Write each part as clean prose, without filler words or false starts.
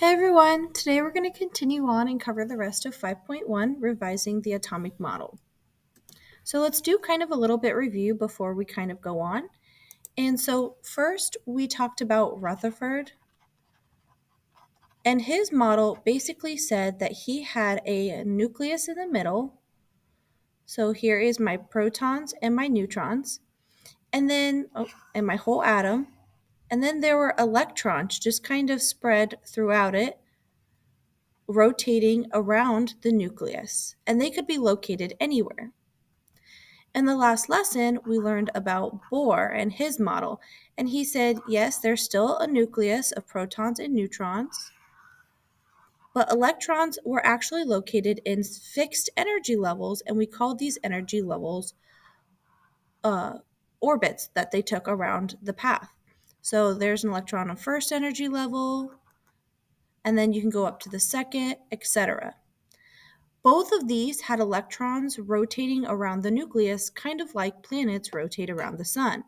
Hey everyone, today we're going to continue on and cover the rest of 5.1, revising the atomic model. So let's do kind of a little bit review before we kind of go on. And so first we talked about Rutherford, and his model basically said that he had a nucleus in the middle. So here is my protons and my neutrons, and then and my whole atom. And then there were electrons just kind of spread throughout it, rotating around the nucleus, and they could be located anywhere. In the last lesson, we learned about Bohr and his model, and he said, yes, there's still a nucleus of protons and neutrons, but electrons were actually located in fixed energy levels, and we called these energy levels uh, orbits that they took around the path. So there's an electron on first energy level, and then you can go up to the second, etc. Both of these had electrons rotating around the nucleus, kind of like planets rotate around the sun.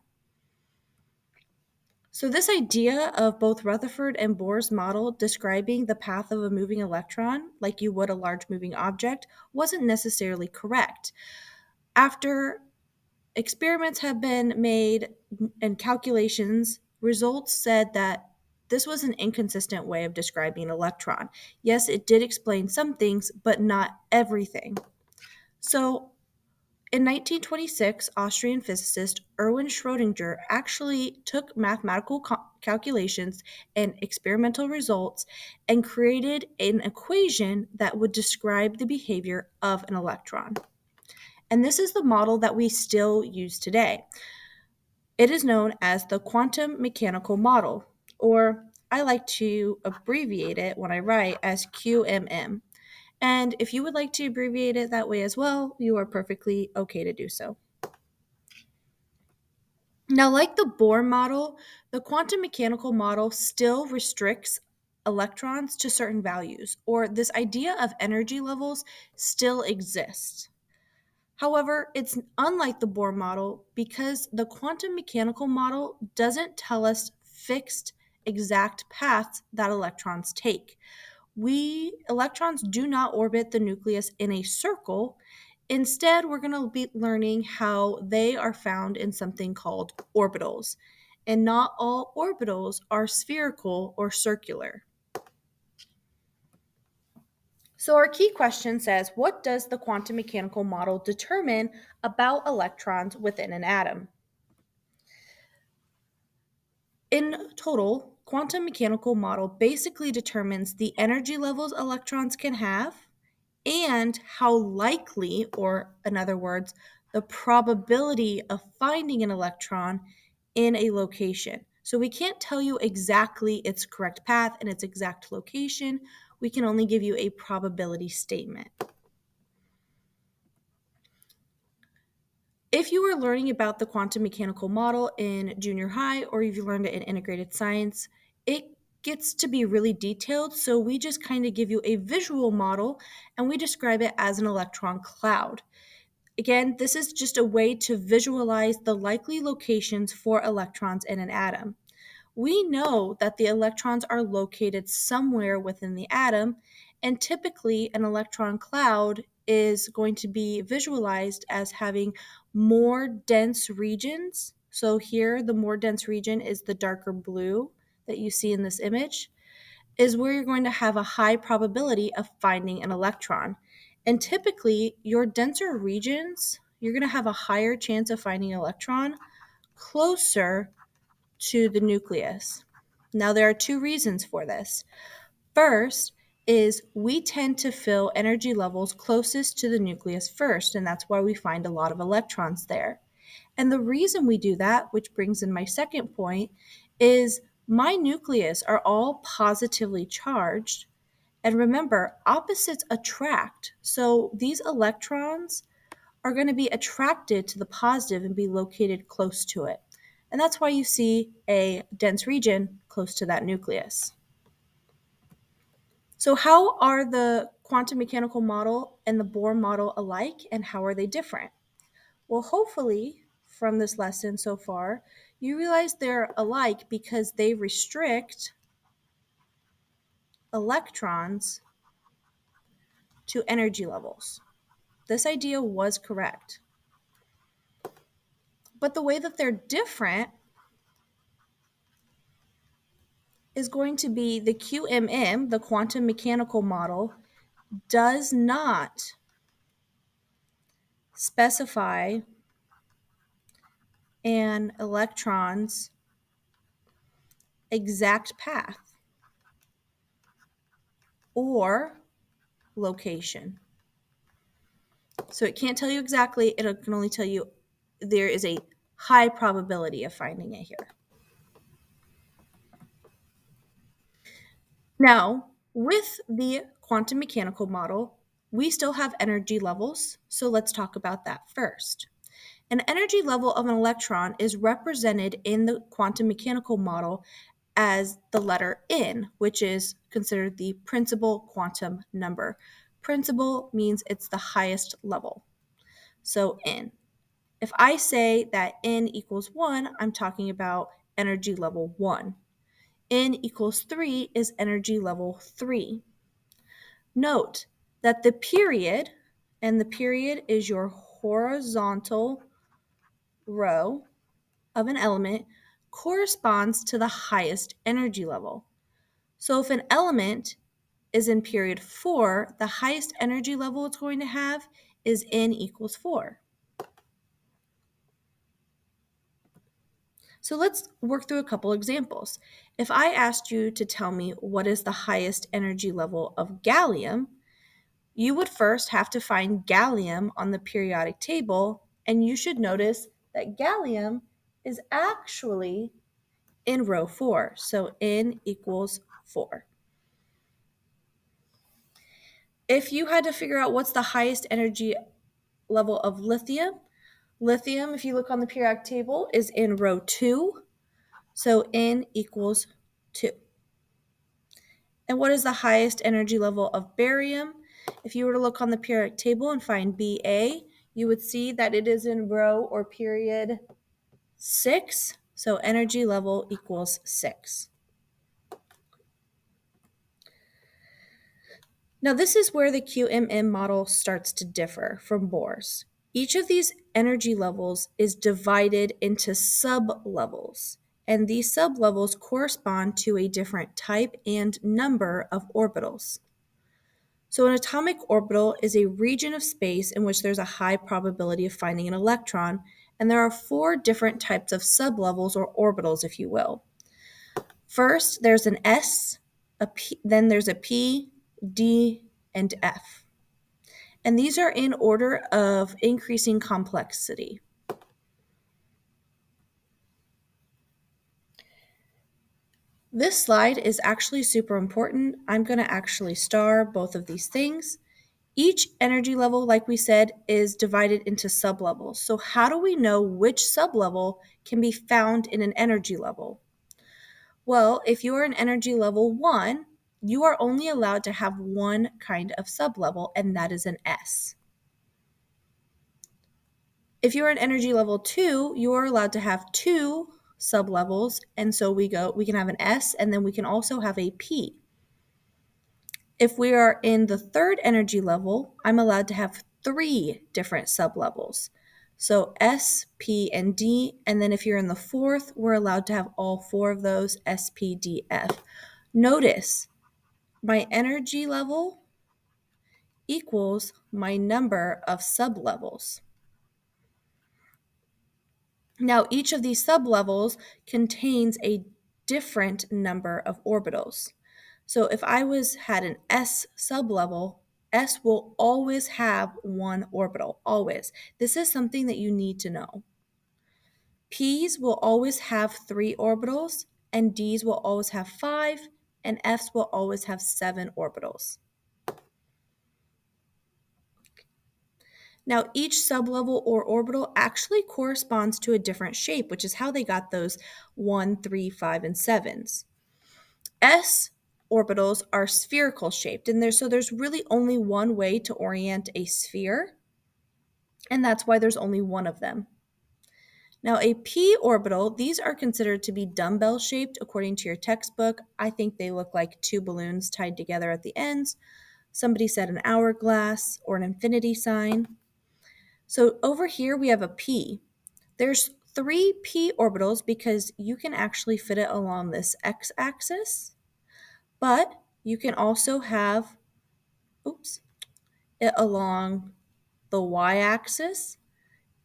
So, this idea of both Rutherford and Bohr's model describing the path of a moving electron, like you would a large moving object, wasn't necessarily correct. After experiments have been made and calculations, results said that this was an inconsistent way of describing an electron. Yes, it did explain some things, but not everything. So, in 1926, Austrian physicist Erwin Schrödinger actually took mathematical calculations and experimental results and created an equation that would describe the behavior of an electron. And this is the model that we still use today. It is known as the quantum mechanical model, or I like to abbreviate it when I write as QMM. And if you would like to abbreviate it that way as well, you are perfectly okay to do so. Now, like the Bohr model, the quantum mechanical model still restricts electrons to certain values, or this idea of energy levels still exists. However, it's unlike the Bohr model because the quantum mechanical model doesn't tell us fixed exact paths that electrons take. Electrons do not orbit the nucleus in a circle. Instead, we're going to be learning how they are found in something called orbitals. And not all orbitals are spherical or circular. So, our key question says, what does the quantum mechanical model determine about electrons within an atom? In total, quantum mechanical model basically determines the energy levels electrons can have and how likely, or in other words, the probability of finding an electron in a location. So we can't tell you exactly its correct path and its exact location. We can only give you a probability statement. If you were learning about the quantum mechanical model in junior high or if you learned it in integrated science, it gets to be really detailed. So we just kind of give you a visual model and we describe it as an electron cloud. Again, this is just a way to visualize the likely locations for electrons in an atom. We know that the electrons are located somewhere within the atom, and typically an electron cloud is going to be visualized as having more dense regions. So here, the more dense region is the darker blue that you see in this image, is where you're going to have a high probability of finding an electron. And typically, your denser regions, you're going to have a higher chance of finding an electron closer to the nucleus. Now, there are two reasons for this. First is we tend to fill energy levels closest to the nucleus first, and that's why we find a lot of electrons there. And the reason we do that, which brings in my second point, is my nucleus are all positively charged. And remember, opposites attract. So these electrons are going to be attracted to the positive and be located close to it. And that's why you see a dense region close to that nucleus. So, how are the quantum mechanical model and the Bohr model alike, and how are they different? Well, hopefully, from this lesson so far, you realize they're alike because they restrict electrons to energy levels. This idea was correct. But the way that they're different is going to be the QMM, the quantum mechanical model, does not specify an electron's exact path or location. So it can't tell you exactly, it can only tell you there is a high probability of finding it here. Now, with the quantum mechanical model, we still have energy levels, so let's talk about that first. An energy level of an electron is represented in the quantum mechanical model as the letter N, which is considered the principal quantum number. Principal means it's the highest level. So N. If I say that N equals 1, I'm talking about energy level 1. N equals 3 is energy level 3. Note that the period, and the period is your horizontal row of an element, corresponds to the highest energy level. So if an element is in period 4, the highest energy level it's going to have is N equals 4. So let's work through a couple examples. If I asked you to tell me what is the highest energy level of gallium, you would first have to find gallium on the periodic table, and you should notice that gallium is actually in row 4, so N equals 4. If you had to figure out what's the highest energy level of lithium, lithium, if you look on the periodic table, is in row 2, so N equals 2. And what is the highest energy level of barium? If you were to look on the periodic table and find Ba, you would see that it is in row or period 6, so energy level equals 6. Now, this is where the QMM model starts to differ from Bohr's. Each of these energy levels is divided into sub-levels, and these sub-levels correspond to a different type and number of orbitals. So an atomic orbital is a region of space in which there's a high probability of finding an electron, and there are 4 different types of sublevels or orbitals, if you will. First, there's an S, then there's a P, D, and F. And these are in order of increasing complexity. This slide is actually super important. I'm going to actually star both of these things. Each energy level, like we said, is divided into sublevels. So how do we know which sublevel can be found in an energy level? Well, if you are in energy level 1, you are only allowed to have one kind of sublevel, and that is an S. If you're in energy level 2, you are allowed to have 2 sublevels, and so we can have an S, and then we can also have a P. If we are in the 3rd energy level, I'm allowed to have 3 different sublevels. So S, P, and D, and then if you're in the 4th, we're allowed to have all 4 of those, S, P, D, F. Notice my energy level equals my number of sublevels. Now, each of these sublevels contains a different number of orbitals. So if I had an S sublevel, S will always have one orbital, always. This is something that you need to know. P's will always have 3 orbitals, and D's will always have 5, and F's will always have 7 orbitals. Now, each sublevel or orbital actually corresponds to a different shape, which is how they got those 1, 3, 5, and 7s. S orbitals are spherical shaped, and there's really only one way to orient a sphere, and that's why there's only one of them. Now, a p orbital, these are considered to be dumbbell shaped according to your textbook. I think they look like two balloons tied together at the ends. Somebody said an hourglass or an infinity sign. So over here we have a p. There's three p orbitals because you can actually fit it along this x-axis, but you can also have, it along the y-axis,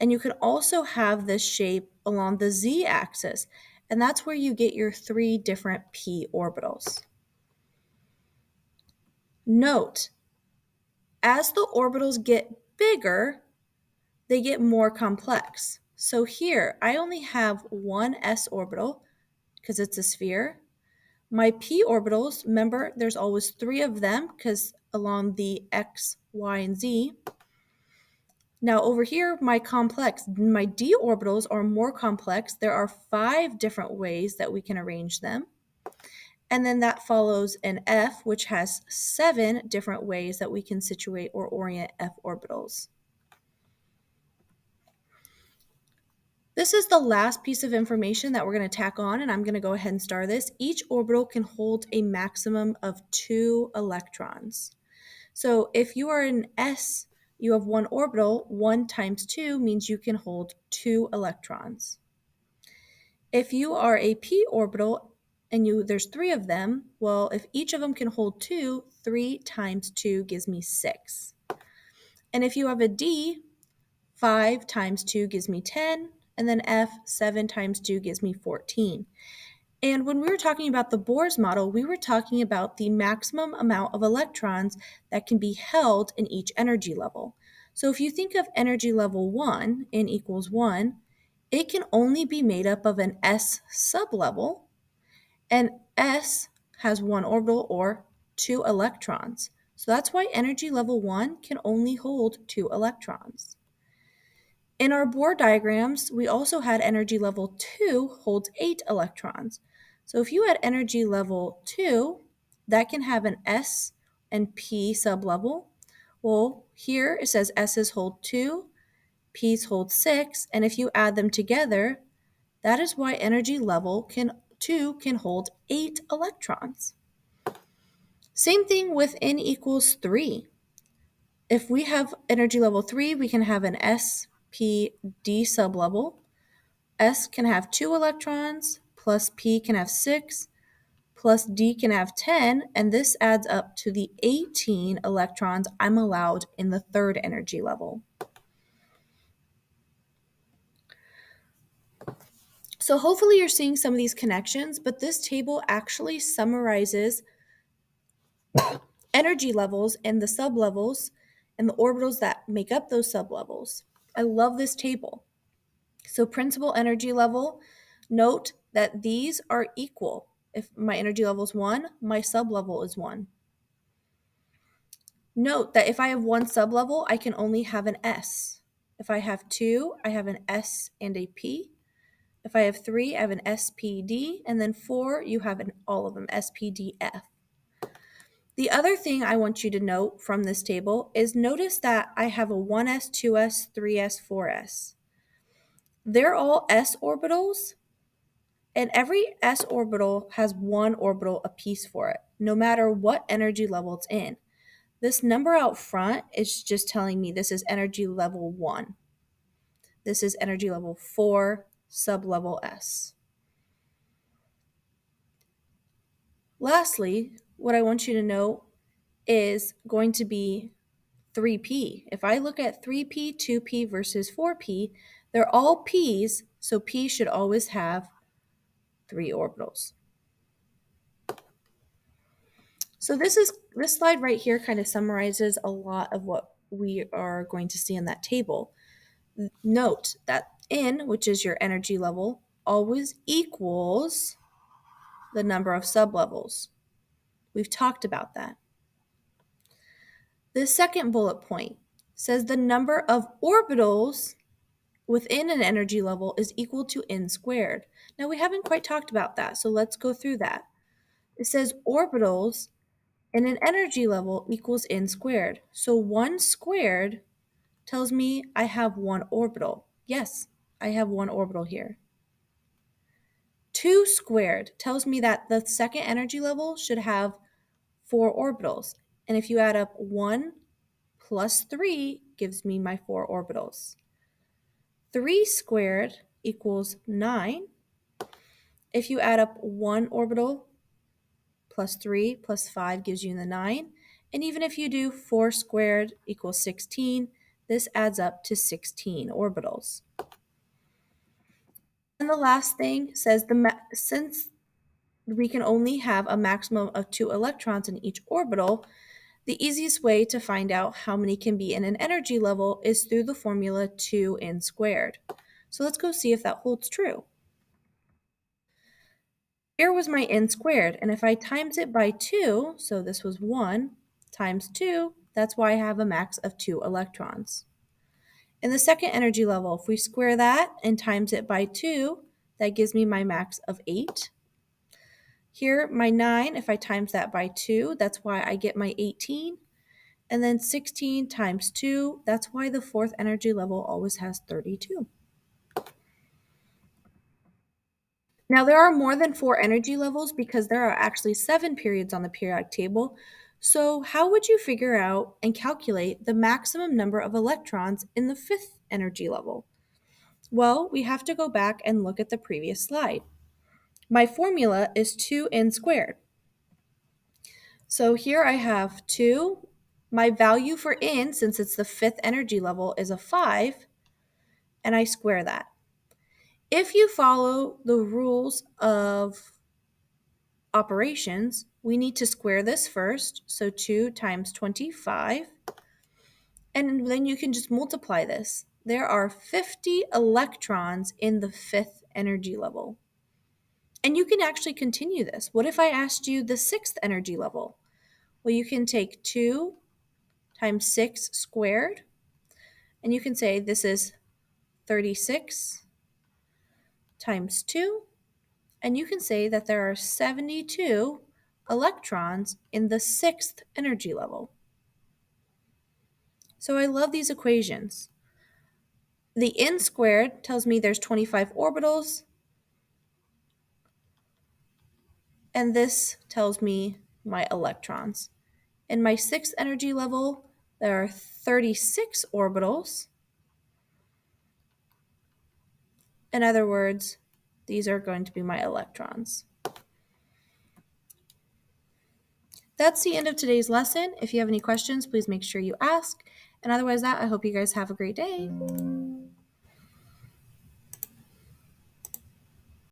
and you can also have this shape along the z-axis, and that's where you get your three different p orbitals. Note, as the orbitals get bigger, they get more complex. So here, I only have one s orbital because it's a sphere. My p orbitals, remember, there's always three of them because along the x, y, and z. Now over here, my d orbitals are more complex. There are 5 different ways that we can arrange them. And then that follows an f, which has 7 different ways that we can situate or orient f orbitals. This is the last piece of information that we're going to tack on, and I'm going to go ahead and star this. Each orbital can hold a maximum of 2 electrons. So if you are an S, you have one orbital, 1 times 2 means you can hold 2 electrons. If you are a p orbital and there's 3 of them, well, if each of them can hold 2, 3 times 2 gives me 6. And if you have a d, 5 times 2 gives me 10, and then f, 7 times 2 gives me 14. And when we were talking about the Bohr's model, we were talking about the maximum amount of electrons that can be held in each energy level. So if you think of energy level 1, n equals 1, it can only be made up of an s sublevel, and s has 1 orbital or 2 electrons. So that's why energy level 1 can only hold 2 electrons. In our Bohr diagrams, we also had energy level 2 holds 8 electrons. So if you had energy level 2, that can have an S and P sublevel. Well, here it says S's hold 2, P's hold 6, and if you add them together, that is why energy level 2 can hold 8 electrons. Same thing with n equals 3. If we have energy level 3, we can have an S, P, D sublevel. S can have 2 electrons, plus P can have 6, plus D can have 10, and this adds up to the 18 electrons I'm allowed in the third energy level. So hopefully you're seeing some of these connections, but this table actually summarizes energy levels and the sublevels and the orbitals that make up those sublevels. I love this table. So principal energy level, note that these are equal. If my energy level is 1, my sublevel is 1. Note that if I have one sublevel, I can only have an S. If I have 2, I have an S and a P. If I have 3, I have an SPD, and then 4, you have all of them, SPDF. The other thing I want you to note from this table is notice that I have a 1s, 2s, 3s, 4s. They're all s orbitals, and every s orbital has one orbital apiece for it, no matter what energy level it's in. This number out front is just telling me this is energy level 1. This is energy level 4, sublevel S. Lastly, what I want you to know is going to be 3p. If I look at 3p, 2p versus 4p, they're all p's, so p should always have 3 orbitals. So this slide right here kind of summarizes a lot of what we are going to see in that table. Note that n, which is your energy level, always equals the number of sublevels. We've talked about that. The second bullet point says the number of orbitals within an energy level is equal to n squared. Now we haven't quite talked about that, so let's go through that. It says orbitals in an energy level equals n squared. So 1 squared tells me I have 1 orbital. Yes, I have 1 orbital here. 2 squared tells me that the second energy level should have 4 orbitals. And if you add up 1 plus 3 gives me my 4 orbitals. 3 squared equals 9. If you add up 1 orbital plus 3 plus 5 gives you the 9. And even if you do 4 squared equals 16, this adds up to 16 orbitals. And the last thing says since we can only have a maximum of 2 electrons in each orbital, the easiest way to find out how many can be in an energy level is through the formula 2n squared. So let's go see if that holds true. Here was my n squared, and if I times it by 2, so this was 1 times 2, that's why I have a max of 2 electrons. In the second energy level, if we square that and times it by 2, that gives me my max of 8. Here, my 9, if I times that by 2, that's why I get my 18. And then 16 times 2, that's why the fourth energy level always has 32. Now, there are more than 4 energy levels because there are actually 7 periods on the periodic table. So how would you figure out and calculate the maximum number of electrons in the fifth energy level? Well, we have to go back and look at the previous slide. My formula is 2n squared. So here I have 2. My value for n, since it's the fifth energy level, is a 5, and I square that. If you follow the rules of operations, we need to square this first, so 2 times 25, and then you can just multiply this. There are 50 electrons in the fifth energy level. And you can actually continue this. What if I asked you the sixth energy level? Well, you can take 2 times 6 squared, and you can say this is 36 times 2, and you can say that there are 72 electrons in the sixth energy level. So I love these equations. The n squared tells me there's 25 orbitals, and this tells me my electrons. In my sixth energy level, there are 36 orbitals. In other words, these are going to be my electrons. That's the end of today's lesson. If you have any questions, please make sure you ask. And otherwise I hope you guys have a great day.